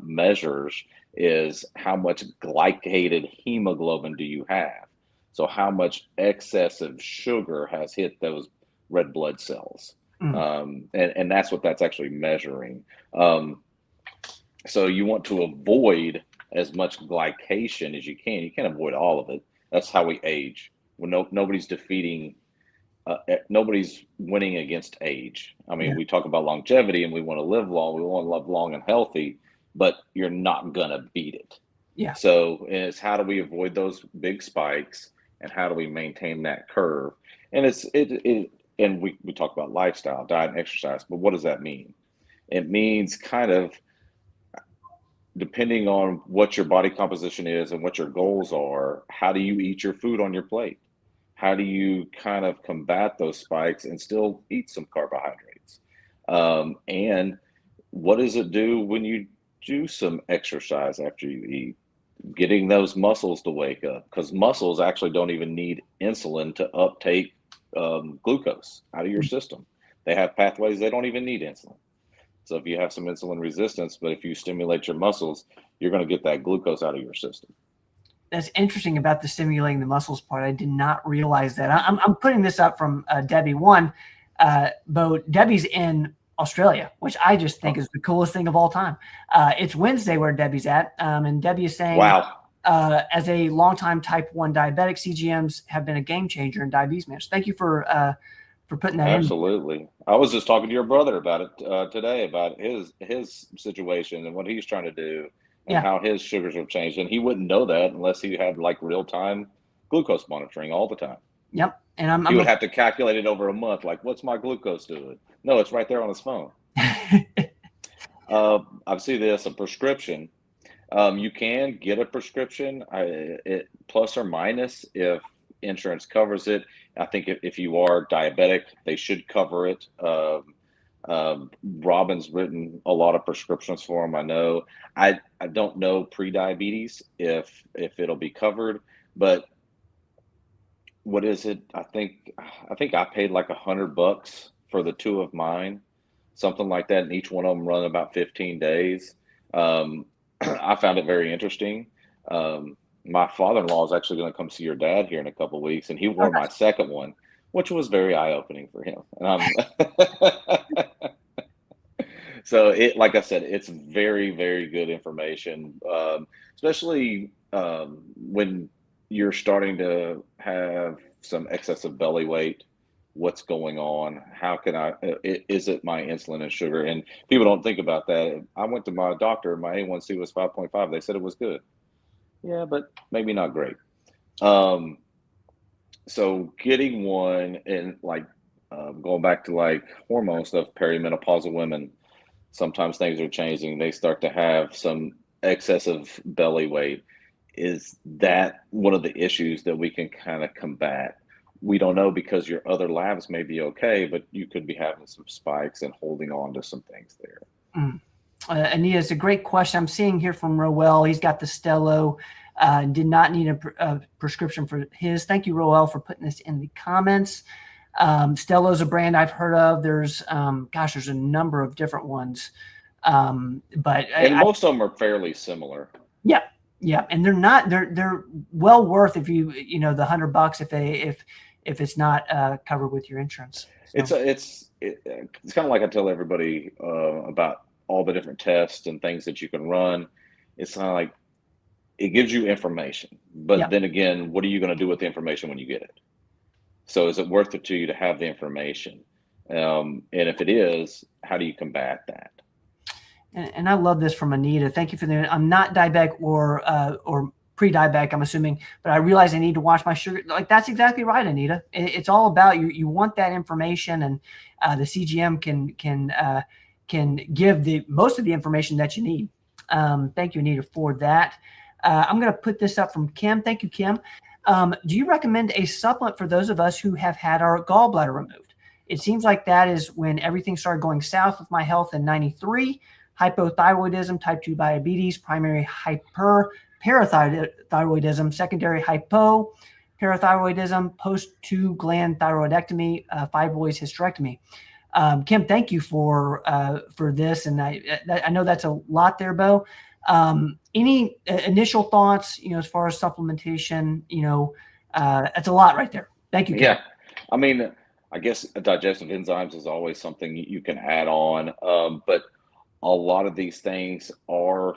measures, is how much glycated hemoglobin do you have. So how much excessive sugar has hit those red blood cells. And that's what that's actually measuring. So you want to avoid as much glycation as you can. You can't avoid all of it. That's how we age. When nobody's defeating, nobody's winning against age. I mean, we talk about longevity and we want to live long. We want to live long and healthy, but you're not gonna beat it. Yeah. So it's how do we avoid those big spikes, and how do we maintain that curve? And and we talk about lifestyle, diet, and exercise, but what does that mean? It means kind of, depending on what your body composition is and what your goals are, how do you eat your food on your plate? How do you kind of combat those spikes and still eat some carbohydrates? And what does it do when you do some exercise after you eat? Getting those muscles to wake up, because muscles actually don't even need insulin to uptake glucose out of your system. They have pathways, they don't even need insulin. So if you have some insulin resistance, but if you stimulate your muscles, you're going to get that glucose out of your system. That's interesting about the stimulating the muscles part. I did not realize that. I'm putting this up from Debbie. Bo, Debbie's in Australia, which I just think is the coolest thing of all time. It's Wednesday where Debbie's at, and Debbie is saying, wow. As a longtime type 1 diabetic, CGMs have been a game changer in diabetes management. Thank you for putting that in. Absolutely. I was just talking to your brother about it today, about his situation and what he's trying to do, and how his sugars have changed. And he wouldn't know that unless he had like real-time glucose monitoring all the time. Yep. And he would have to calculate it over a month. Like, what's my glucose doing? No, it's right there on his phone. I've seen this, a prescription. You can get a prescription, plus or minus, if insurance covers it. I think if you are diabetic, they should cover it. Robin's written a lot of prescriptions for him. I know. I don't know pre-diabetes if it'll be covered, but what is it? I think I paid like $100 for the 2 of mine, something like that, and each one of them run about 15 days. I found it very interesting. My father-in-law is actually going to come see your dad here in a couple of weeks, and he wore my second one, which was very eye-opening for him. So like I said, it's very, very good information, especially when you're starting to have some excessive belly weight. What's going on? How can is it my insulin and sugar? And people don't think about that. I went to my doctor, my A1C was 5.5. They said it was good. Yeah, but maybe not great. So getting one, and like going back to like hormone stuff, perimenopausal women, sometimes things are changing. They start to have some excessive belly weight. Is that one of the issues that we can kind of combat? We don't know, because your other labs may be okay, but you could be having some spikes and holding on to some things there. Anita, it's a great question. I'm seeing here from Roel. He's got the Stello. Did not need a prescription for his. Thank you, Roel, for putting this in the comments. Stello is a brand I've heard of. There's a number of different ones. But most of them are fairly similar. Yeah. Yeah. And they're well worth, if the $100 if it's not covered with your insurance. So. It's kind of like I tell everybody about all the different tests and things that you can run. It's kind of like, it gives you information, but then again, what are you going to do with the information when you get it? So is it worth it to you to have the information? And if it is, how do you combat that? And I love this from Anita. Thank you for that. I'm not diabetic or pre-diabetic, I'm assuming, but I realize I need to watch my sugar. Like, that's exactly right, Anita. It's all about you. You want that information, and the CGM can give the most of the information that you need. Thank you, Anita, for that. I'm going to put this up from Kim. Thank you, Kim. Do you recommend a supplement for those of us who have had our gallbladder removed? It seems like that is when everything started going south with my health in 93. hypothyroidism, type 2 diabetes, primary hyperparathyroidism, secondary hypoparathyroidism, post-2 gland thyroidectomy, fibroid hysterectomy. Kim, thank you for this, and I know that's a lot there, Bo. Any initial thoughts, as far as supplementation? That's a lot right there. Thank you, Kim. Yeah, I mean, I guess digestive enzymes is always something you can add on, but a lot of these things are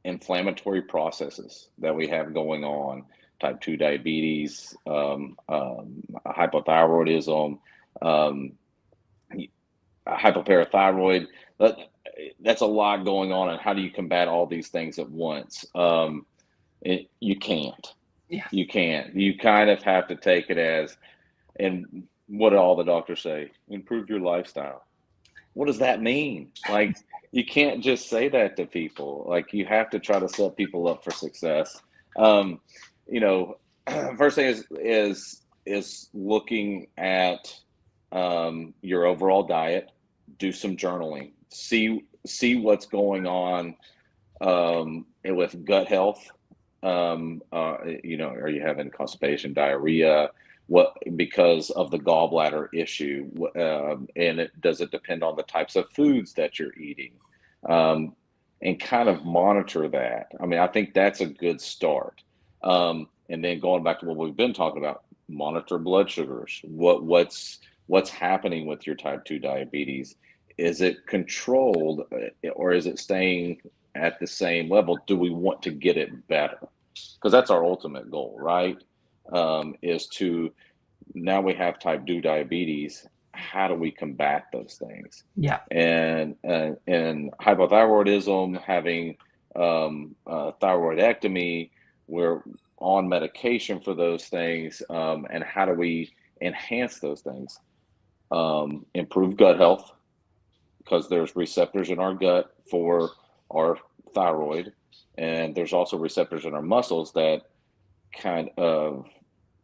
inflammatory processes that we have going on. Type 2 diabetes, hypothyroidism, um, hypoparathyroid. That's a lot going on, and how do you combat all these things at once? You can't. Yeah. You can't. You kind of have to take it as, and what do all the doctors say? Improve your lifestyle. What does that mean? Like, you can't just say that to people. Like, you have to try to set people up for success. Um, you know, first thing is looking at your overall diet. Do some journaling. See what's going on with gut health. Are you having constipation, diarrhea? What, because of the gallbladder issue, and does it depend on the types of foods that you're eating, um, and kind of monitor that. I mean, I think that's a good start. And then going back to what we've been talking about, monitor blood sugars. What's happening with your type 2 diabetes? Is it controlled, or is it staying at the same level? Do we want to get it better? Because that's our ultimate goal, right? Is to, now we have type 2 diabetes. How do we combat those things? Yeah. And hypothyroidism, having thyroidectomy, we're on medication for those things. And how do we enhance those things? Improve gut health, because there's receptors in our gut for our thyroid, and there's also receptors in our muscles that kind of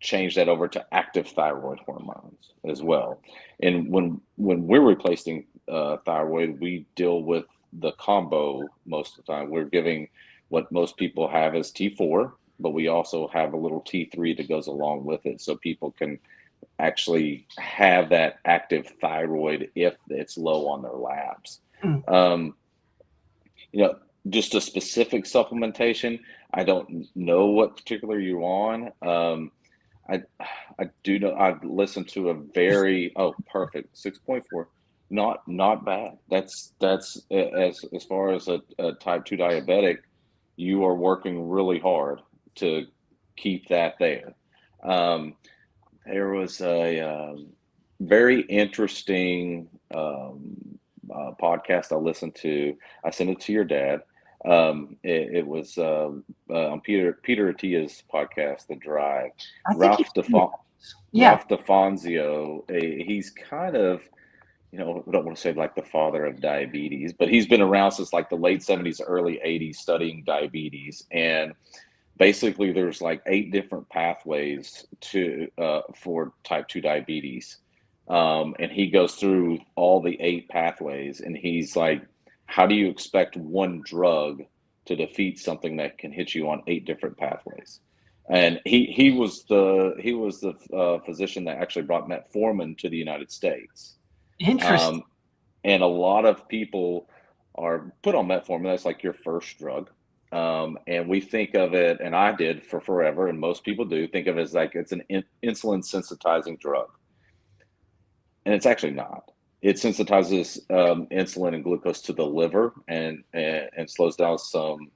change that over to active thyroid hormones as well. And when we're replacing thyroid, we deal with the combo most of the time. We're giving what most people have is T4, but we also have a little T3 that goes along with it, so people can actually have that active thyroid if it's low on their labs. Mm. Just a specific supplementation, I don't know what particular you're on. I do know, I've listened to a very, perfect, 6.4, not bad. That's as far as a type 2 diabetic, you are working really hard to keep that there. There was a very interesting podcast I listened to. I sent it to your dad. It was on Peter Attia's podcast, The Drive. I think Ralph DeFonzio. He's kind of, I don't want to say like the father of diabetes, but he's been around since like the late 70s, early 80s, studying diabetes. And basically, there's like 8 different pathways for type 2 diabetes. And he goes through all the 8 pathways, and he's like, how do you expect one drug to defeat something that can hit you on 8 different pathways? And he was the physician that actually brought metformin to the United States. Interesting. And a lot of people are put on metformin. That's like your first drug. And we think of it, and I did for forever, and most people do think of it as like it's an insulin sensitizing drug. And it's actually not. It sensitizes insulin and glucose to the liver, and slows down some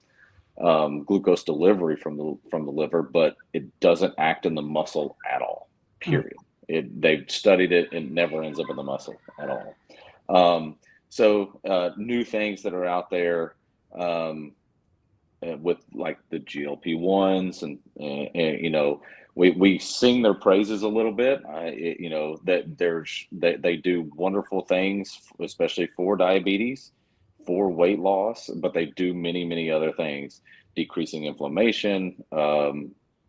glucose delivery from the liver, but it doesn't act in the muscle at all. Period. They've studied it, and it never ends up in the muscle at all. So new things that are out there with like the GLP-1s, and we sing their praises a little bit. That they do wonderful things, especially for diabetes, for weight loss, but they do many other things, decreasing inflammation.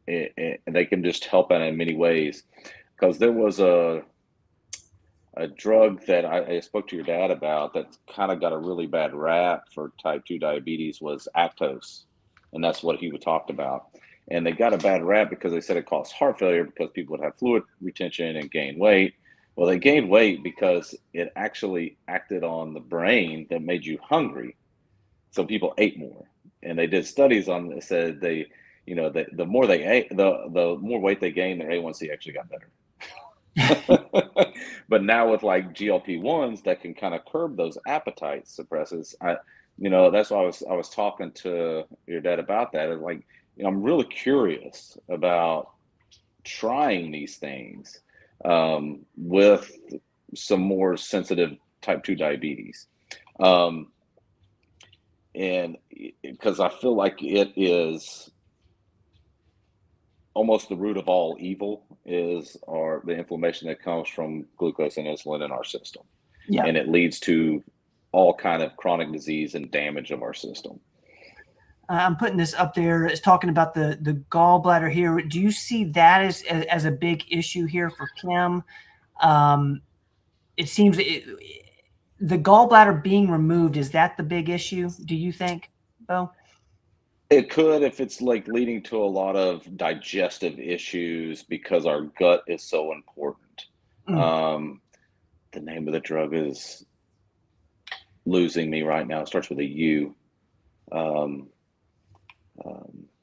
They can just help out in many ways. Because there was a drug that I spoke to your dad about that kind of got a really bad rap for type 2 diabetes was Actos. And that's what he would talked about. And they got a bad rap because they said it caused heart failure because people would have fluid retention and gain weight. Well, they gained weight because it actually acted on the brain that made you hungry. So people ate more. And they did studies on it, said they, the more they ate, the more weight they gained, their A1C actually got better. But now with like GLP-1s that can kind of curb those appetite suppresses, that's why I was talking to your dad about that. It's like, I'm really curious about trying these things with some more sensitive type 2 diabetes. And because I feel like it is almost the root of all evil is the inflammation that comes from glucose and insulin in our system. Yeah. And it leads to all kind of chronic disease and damage of our system. I'm putting this up there. It's talking about the gallbladder here. Do you see that as a big issue here for Kim? It seems the gallbladder being removed, is that the big issue, do you think, Bo? It could, if it's like leading to a lot of digestive issues because our gut is so important. The name of the drug is losing me right now. It starts with a U.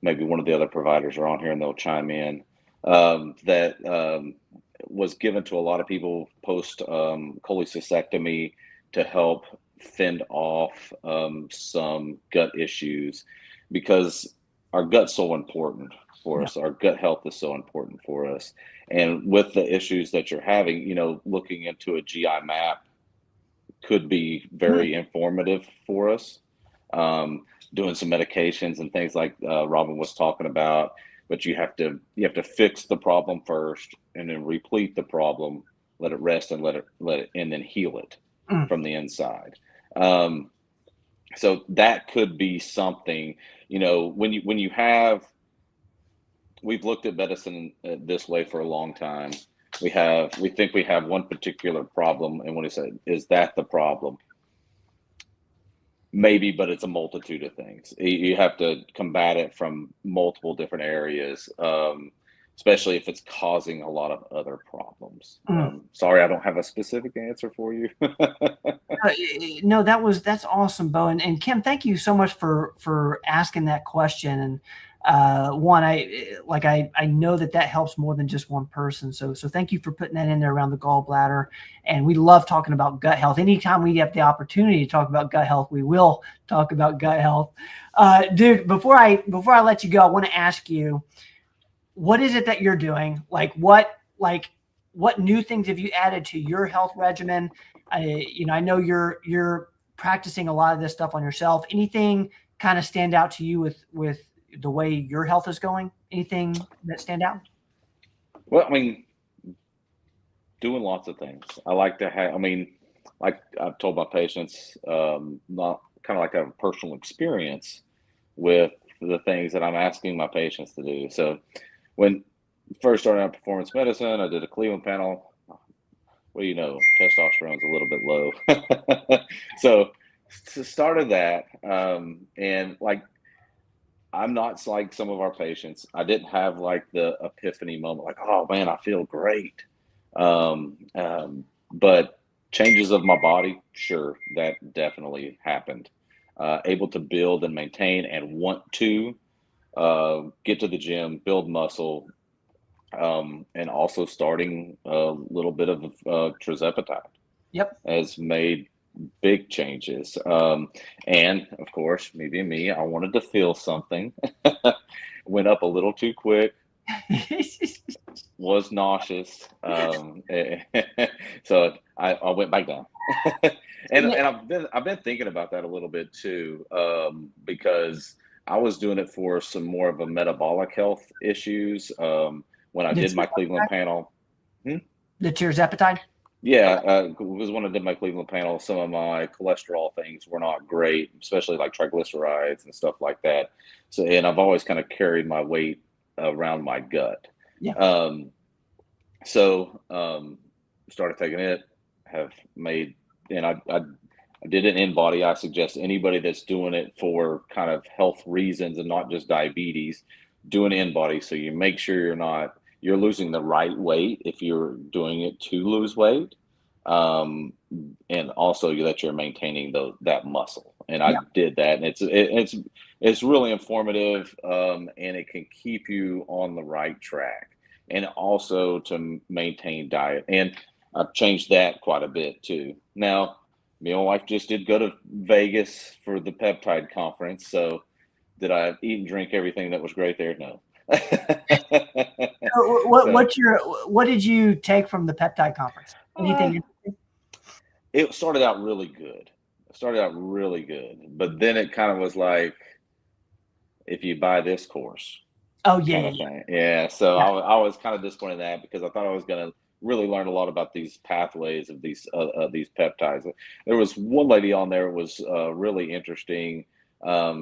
Maybe one of the other providers are on here and they'll chime in. That was given to a lot of people post cholecystectomy to help fend off some gut issues, because our gut's so important for us. Our gut health is so important for us. And with the issues that you're having, looking into a GI map could be very informative for us. Doing some medications and things like Robin was talking about, but you have to fix the problem first and then replete the problem, let it rest and let it and then heal it from the inside. So that could be something, when you have, we've looked at medicine this way for a long time. We think we have one particular problem, and when we say, is that the problem? Maybe, but it's a multitude of things. You have to combat it from multiple different areas, especially if it's causing a lot of other problems. Sorry, I don't have a specific answer for you. No, that's awesome, Bo. And Kim, thank you so much for asking that question. And one, I know that helps more than just one person. So thank you for putting that in there around the gallbladder. And we love talking about gut health. Anytime we have the opportunity to talk about gut health, we will talk about gut health. Dude, before I let you go, I want to ask you, what is it that you're doing? What new things have you added to your health regimen? I know you're practicing a lot of this stuff on yourself. Anything kind of stand out to you with the way your health is going? Anything that stand out? Well, doing lots of things. I like to have, like I've told my patients, not kind of like a personal experience with the things that I'm asking my patients to do. So when first started out performance medicine, I did a Cleveland panel. Well, testosterone's a little bit low. So started that. And I'm not like some of our patients. I didn't have like the epiphany moment, like, oh man, I feel great. But changes of my body, sure, that definitely happened. Able to build and maintain and want to get to the gym, build muscle, and also starting a little bit of tirzepatide. Yep. Has made big changes. And of course, me being me, I wanted to feel something. Went up a little too quick. Was nauseous. So I went back down. and I've been thinking about that a little bit too, because I was doing it for some more of a metabolic health issues. When I did my Cleveland panel. The tirzepatide? Yeah, because when I did my Cleveland panel, some of my cholesterol things were not great, especially like triglycerides and stuff like that. So, and I've always kind of carried my weight around my gut. Yeah. So started taking it, have made, and I did an in-body. I suggest anybody that's doing it for kind of health reasons and not just diabetes, do an in-body so you make sure you're losing the right weight if you're doing it to lose weight, and also that you're maintaining that muscle. And I did that, and it's really informative, and it can keep you on the right track, and also to maintain diet. And I've changed that quite a bit too. Now, me and my wife just did go to Vegas for the peptide conference. So did I eat and drink everything that was great there? No. What did you take from the peptide conference? Anything interesting? It started out really good. But then it kind of was like, if you buy this course. Oh, yeah. Kind of thing. Yeah. So I was kind of disappointed in that, because I thought I was going to really learn a lot about these pathways of these peptides. There was one lady on there was really interesting.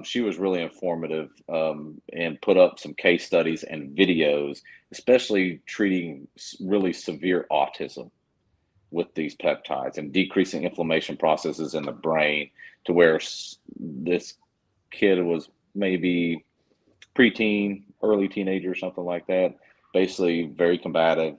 She was really informative, and put up some case studies and videos, especially treating really severe autism with these peptides and decreasing inflammation processes in the brain, to where this kid was maybe preteen, early teenager, something like that, basically very combative,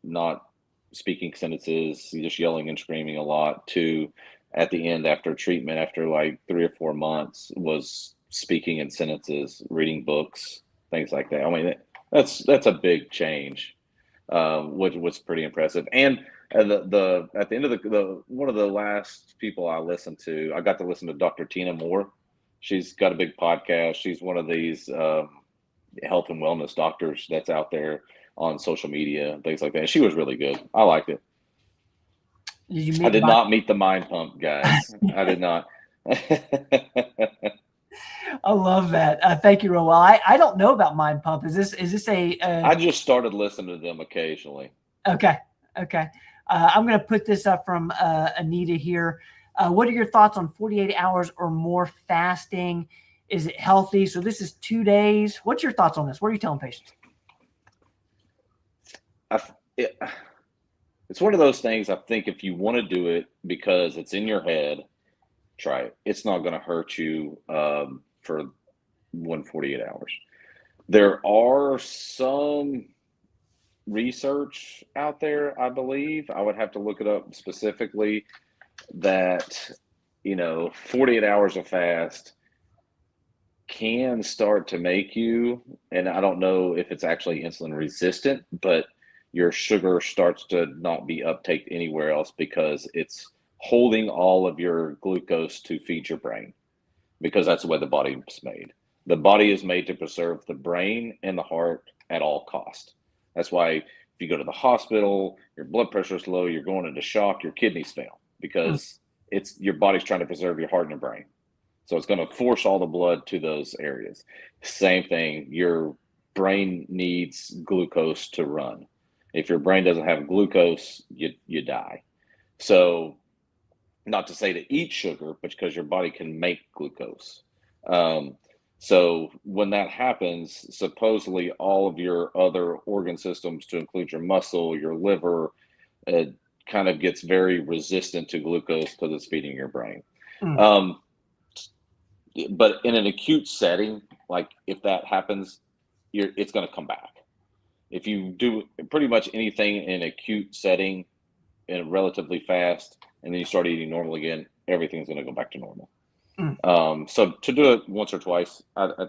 not speaking sentences, just yelling and screaming a lot, to at the end, after treatment, after like 3 or 4 months, was speaking in sentences, reading books, things like that. I mean, that's a big change, which was pretty impressive. And at the end of the one of the last people I listened to, I got to listen to Dr. Tina Moore. She's got a big podcast. She's one of these health and wellness doctors that's out there on social media and things like that. She was really good. I liked it. I did not meet the mind pump guys. I did not. I love that. Thank you, Roel. I don't know about mind pump. Is this a? I just started listening to them occasionally. Okay. I'm going to put this up from Anita here. What are your thoughts on 48 hours or more fasting? Is it healthy? So this is 2 days. What's your thoughts on this? What are you telling patients? It's one of those things. I think if you want to do it because it's in your head, try it. It's not going to hurt you for 148 hours. There are some research out there, I believe. I would have to look it up specifically, that 48 hours of fast can start to make you, and I don't know if it's actually insulin resistant, but your sugar starts to not be uptaked anywhere else, because it's holding all of your glucose to feed your brain, because that's the way the body is made. The body is made to preserve the brain and the heart at all cost. That's why if you go to the hospital, your blood pressure is low, you're going into shock, your kidneys fail, because it's your body's trying to preserve your heart and your brain. So it's going to force all the blood to those areas. Same thing, your brain needs glucose to run. If your brain doesn't have glucose, you die. So not to say to eat sugar, but because your body can make glucose. So when that happens, supposedly all of your other organ systems, to include your muscle, your liver, kind of gets very resistant to glucose because it's feeding your brain. But in an acute setting, like if that happens, it's going to come back. If you do pretty much anything in an acute setting and relatively fast, and then you start eating normal again, everything's going to go back to normal. So to do it once or twice, I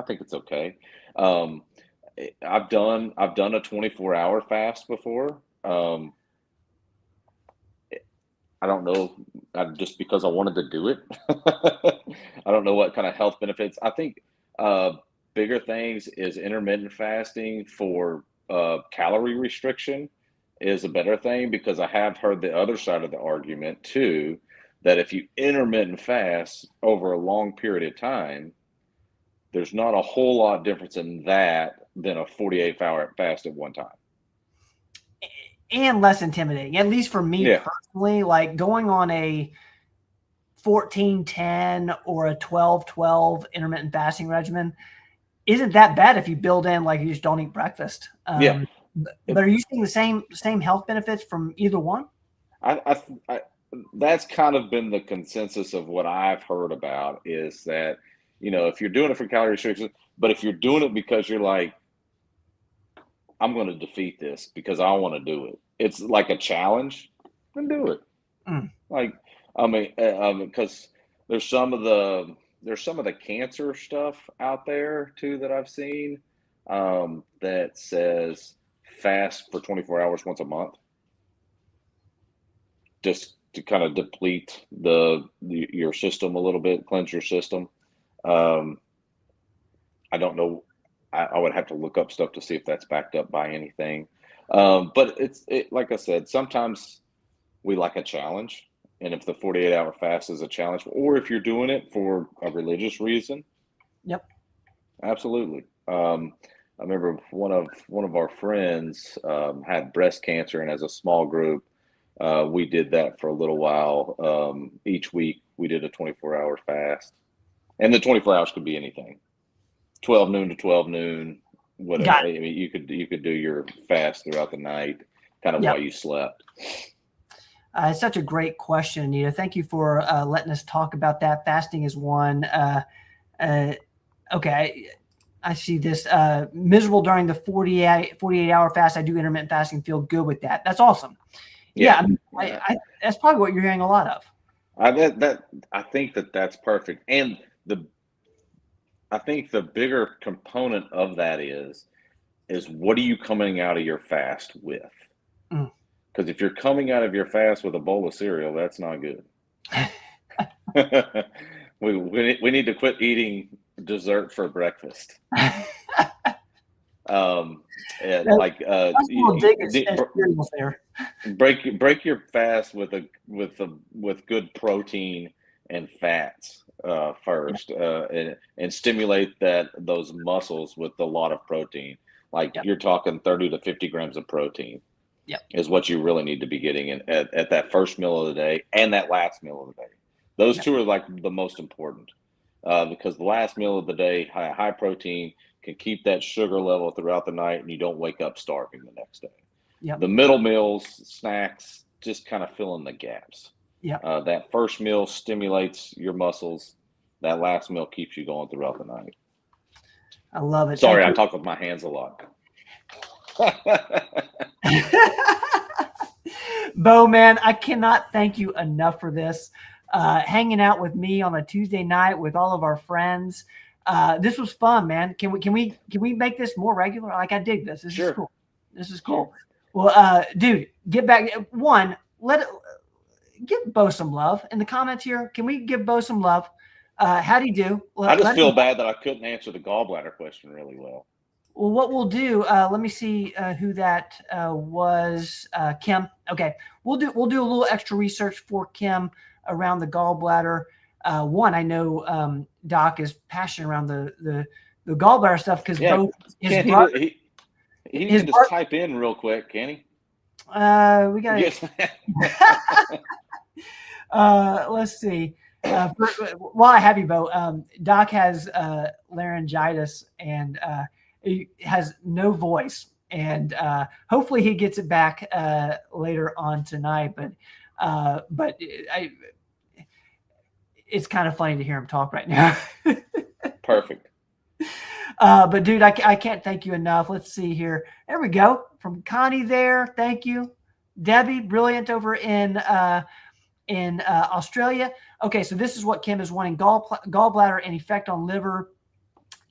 think it's okay. I've done a 24-hour fast before. I don't know, just because I wanted to do it. I don't know what kind of health benefits. I think bigger things is intermittent fasting for calorie restriction is a better thing, because I have heard the other side of the argument too, that if you intermittent fast over a long period of time, there's not a whole lot difference in that than a 48-hour fast at one time. And less intimidating, at least for me personally. Like going on a 14-10 or a 12-12 intermittent fasting regimen isn't that bad if you build in, like, you just don't eat breakfast. But are you seeing the same health benefits from either one? I that's kind of been the consensus of what I've heard about is that, if you're doing it for calorie restriction, but if you're doing it because you're like, I'm going to defeat this because I want to do it. It's like a challenge, then do it. Mm. Like, I mean, because there's some of the there's some of the cancer stuff out there too that I've seen that says fast for 24 hours once a month, just to kind of deplete your system a little bit, cleanse your system. Um, I don't know. I would have to look up stuff to see if that's backed up by anything. But like I said, sometimes we like a challenge. And if the 48-hour fast is a challenge, or if you're doing it for a religious reason, Yep. absolutely. I remember one of our friends had breast cancer, and as a small group, we did that for a little while. Each week, we did a 24-hour fast, and the 24 hours could be anything, 12 noon to 12 noon, whatever. Got I it. mean, you could do your fast throughout the night, kind of Yep. while you slept. It's such a great question, Anita. Thank you for letting us talk about that. Fasting is one. Okay, I see this. Miserable during the 48-hour fast. I do intermittent fasting. Feel good with that. That's awesome. Yeah, that's probably what you're hearing a lot of. I think that's perfect. And I think the bigger component of that is what are you coming out of your fast with? Mm. Because if you're coming out of your fast with a bowl of cereal, that's not good. we need to quit eating dessert for breakfast. And like break your fast with good protein and fats first, and stimulate those muscles with a lot of protein. Like you're talking 30 to 50 grams of protein. Yep. Is what you really need to be getting in at that first meal of the day and that last meal of the day. Those two are like the most important, because the last meal of the day, high protein, can keep that sugar level throughout the night, and you don't wake up starving the next day. Yep. The middle meals, snacks, just kind of fill in the gaps. Yep. That first meal stimulates your muscles. That last meal keeps you going throughout the night. I love it. Sorry, I talk with my hands a lot. Bo, man, I cannot thank you enough for this. Hanging out with me on a Tuesday night with all of our friends. This was fun, man. Can we make this more regular? Like, I dig this. This is cool. This is cool. Well, dude, get back. One, give Bo some love in the comments here. Can we give Bo some love? How do you do? I just feel bad that I couldn't answer the gallbladder question really well. Well, what we'll do, let me see who that was. Kim. Okay, we'll do a little extra research for Kim around the gallbladder. One, I know Doc is passionate around the gallbladder stuff because both his brother. He can just type in real quick, can he? We got. Yes. Let's see. While I have you, Bo, Doc has laryngitis and he has no voice, and hopefully he gets it back later on tonight. But it's kind of funny to hear him talk right now. Perfect. But dude, I can't thank you enough. Let's see here. There we go. From Connie there. Thank you. Debbie, brilliant over in Australia. Okay, so this is what Kim is wanting: gallbladder and effect on liver.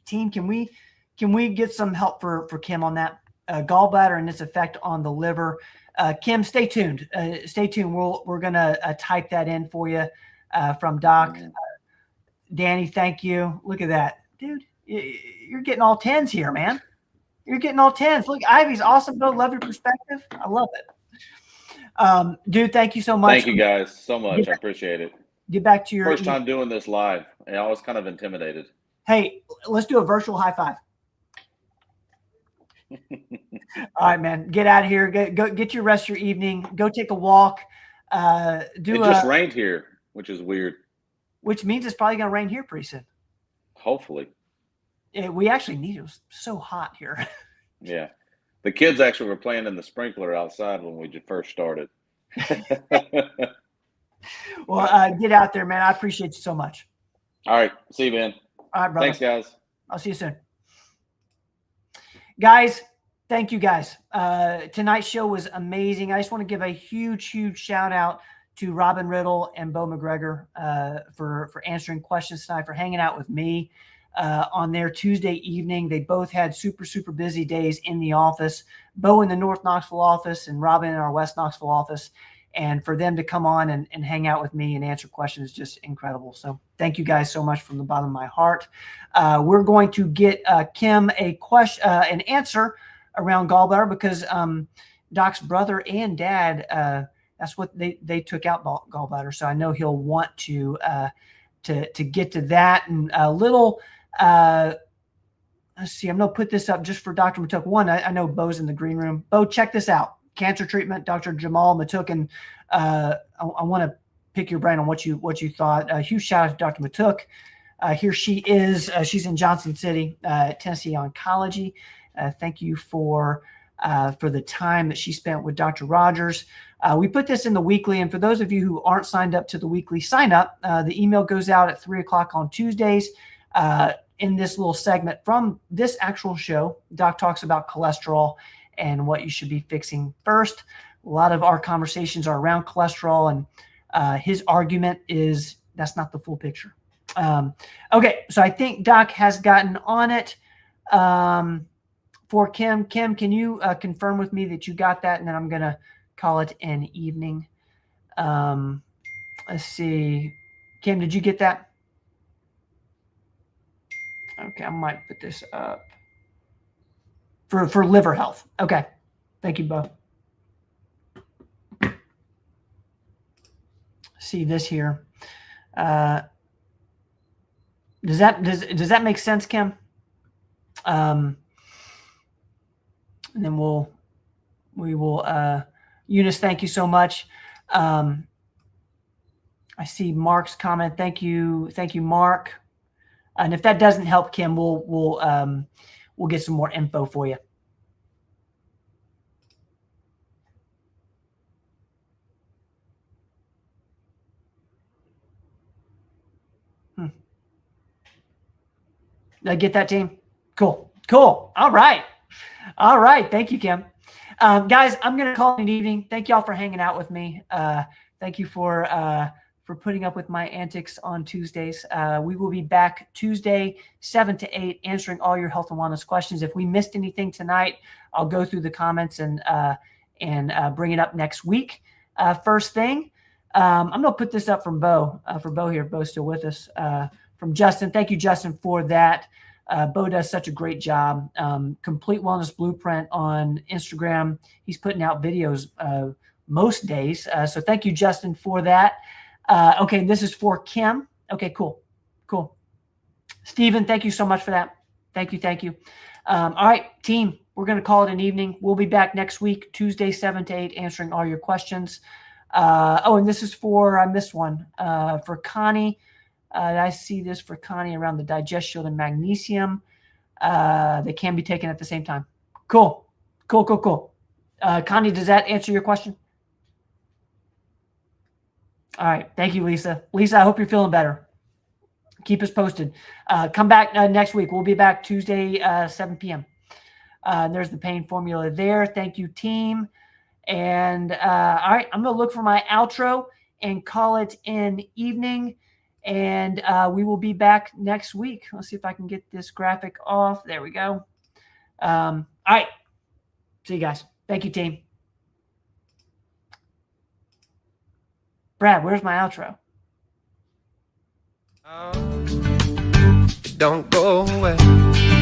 Team, can we get some help for Kim on that? Gallbladder and its effect on the liver. Kim, stay tuned. Stay tuned. We're gonna type that in for you from Doc. Danny, thank you. Look at that, dude. You're getting all 10s here, man. You're getting all 10s. Look, Ivy's awesome, Bill. Love your perspective. I love it. Dude, thank you so much. Thank you guys so much. I appreciate it. Get back to your first time doing this live. And I was kind of intimidated. Hey, let's do a virtual high five. All right, man. Get out of here. Go get your rest of your evening. Go take a walk. It just rained here, which is weird. Which means it's probably going to rain here pretty soon. Hopefully. We actually need it. It was so hot here. Yeah. The kids actually were playing in the sprinkler outside when we first started. Well, get out there, man. I appreciate you so much. All right. See you, Ben. All right, brother. Thanks, guys. I'll see you soon. Guys, thank you guys. Tonight's show was amazing. I just want to give a huge, huge shout out to Robin Riddle and Bo McGregor for answering questions tonight, for hanging out with me on their Tuesday evening. They both had super, super busy days in the office, Bo in the North Knoxville office and Robin in our West Knoxville office. And for them to come on and hang out with me and answer questions is just incredible. So thank you guys so much from the bottom of my heart. We're going to get Kim an answer around gallbladder, because Doc's brother and dad, that's what they took out gallbladder. So I know he'll want to get to that. And a little, let's see, I'm going to put this up just for Dr. Matuk. One, I know Bo's in the green room. Bo, check this out. Cancer treatment, Dr. Jamal Matuk. And I want to pick your brain on what you thought. A huge shout out to Dr. Matuk. Here she is. She's in Johnson City, Tennessee Oncology. Thank you for the time that she spent with Dr. Rogers. We put this in the weekly, and for those of you who aren't signed up to the weekly, sign up. The email goes out at 3:00 on Tuesdays. In this little segment from this actual show, Doc talks about cholesterol and what you should be fixing first. A lot of our conversations are around cholesterol, and his argument is that's not the full picture. Okay, so I think Doc has gotten on it. For Kim. Kim, can you confirm with me that you got that? And then I'm going to call it an evening. Let's see. Kim, did you get that? Okay, I might put this up. For liver health. Okay. Thank you, Bo. See this here. Does that make sense, Kim? And then we will Eunice, thank you so much. I see Mark's comment. Thank you, Mark. And if that doesn't help, Kim, we'll get some more info for you. Did I get that, team? Cool. All right. Thank you, Kim. Guys, I'm going to call it an evening. Thank y'all for hanging out with me. Thank you for putting up with my antics on Tuesdays. We will be back Tuesday, 7 to 8, answering all your health and wellness questions. If we missed anything tonight, I'll go through the comments and bring it up next week. First thing, I'm going to put this up from Bo, for Bo here, if Bo's still with us, from Justin. Thank you, Justin, for that. Bo does such a great job. Complete Wellness Blueprint on Instagram. He's putting out videos most days. So thank you, Justin, for that. Okay, this is for Kim. Okay, cool. Stephen, thank you so much for that. Thank you. All right, team, we're going to call it an evening. We'll be back next week, Tuesday, 7 to 8, answering all your questions. And this is I missed one, for Connie. I see this for Connie around the Digest Shield and magnesium. They can be taken at the same time. Cool. Connie, does that answer your question? All right. Thank you, Lisa. Lisa, I hope you're feeling better. Keep us posted. Come back next week. We'll be back Tuesday, 7 p.m. There's the pain formula there. Thank you, team. And all right, I'm going to look for my outro and call it an evening. And we will be back next week. Let's see if I can get this graphic off. There we go. All right. See you guys. Thank you, team. Brad, where's my outro? Don't go away.